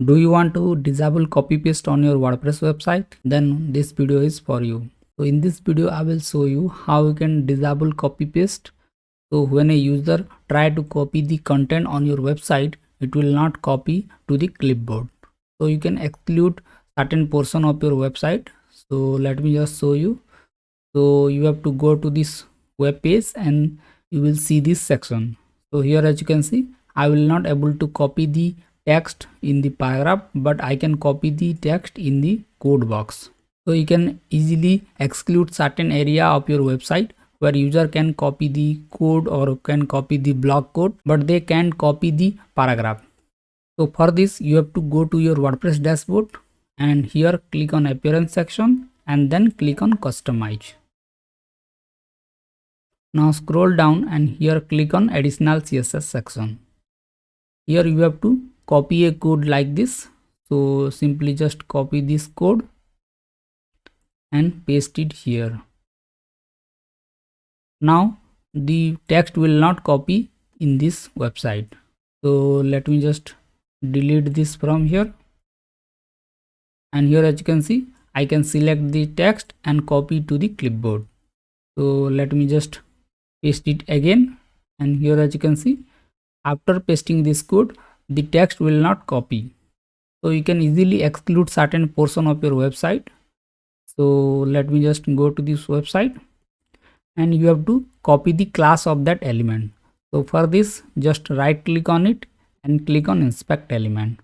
Do you want to disable copy paste on your WordPress website? Then this video is for you. So in this video I will show you how you can disable copy paste. So when a user try to copy the content on your website, it will not copy to the clipboard. So you can exclude certain portion of your website. So let me just show you. So you have to go to this web page and you will see this section. So here, as you can see, I will not able to copy the text in the paragraph, but I can copy the text in the code box. So you can easily exclude certain area of your website where user can copy the code or can copy the block code, but they can't copy the paragraph. So for this you have to go to your WordPress dashboard and here click on appearance section and then click on customize. Now scroll down and here click on additional CSS section. Here you have to copy a code like this. So simply just copy this code and paste it here. Now the text will not copy in this website. So let me just delete this from here. And here, as you can see, I can select the text and copy to the clipboard. So let me just paste it again, and here, as you can see, after pasting this code, the text will not copy. So you can easily exclude certain portion of your website. So let me just go to this website and you have to copy the class of that element. So for this, just right click on it and click on inspect element.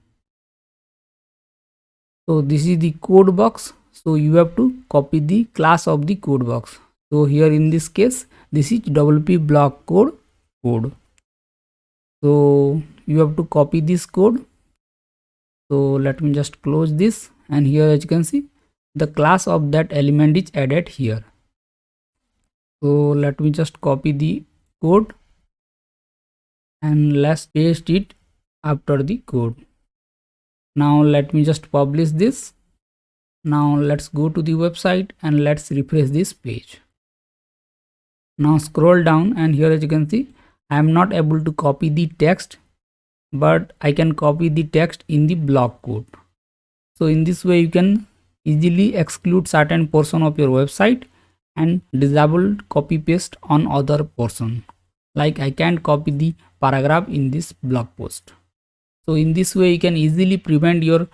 So this is the code box. So you have to copy the class of the code box. So here in this case, this is WP block code. So you have to copy this code. So let me just close this, and here, as you can see, the class of that element is added here. So let me just copy the code and let's paste it after the code. Now let me just publish this. Now let's go to the website and let's refresh this page. Now scroll down and here, as you can see, I am not able to copy the text, but I can copy the text in the block code. So in this way you can easily exclude certain portion of your website and disable copy paste on other portion. Like I can't copy the paragraph in this blog post. So in this way you can easily prevent your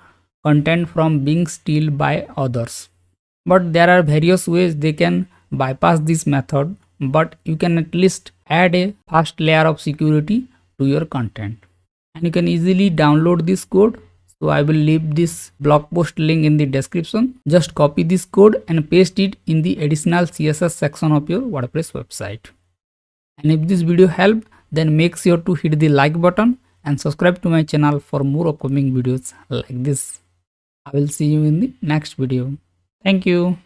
content from being stolen by others. But there are various ways they can bypass this method, but you can at least add a first layer of security to your content. And you can easily download this code. So I will leave this blog post link in the description. Just copy this code and paste it in the additional CSS section of your WordPress website. And if this video helped, then make sure to hit the like button and subscribe to my channel for more upcoming videos like this. I will see you in the next video. Thank you.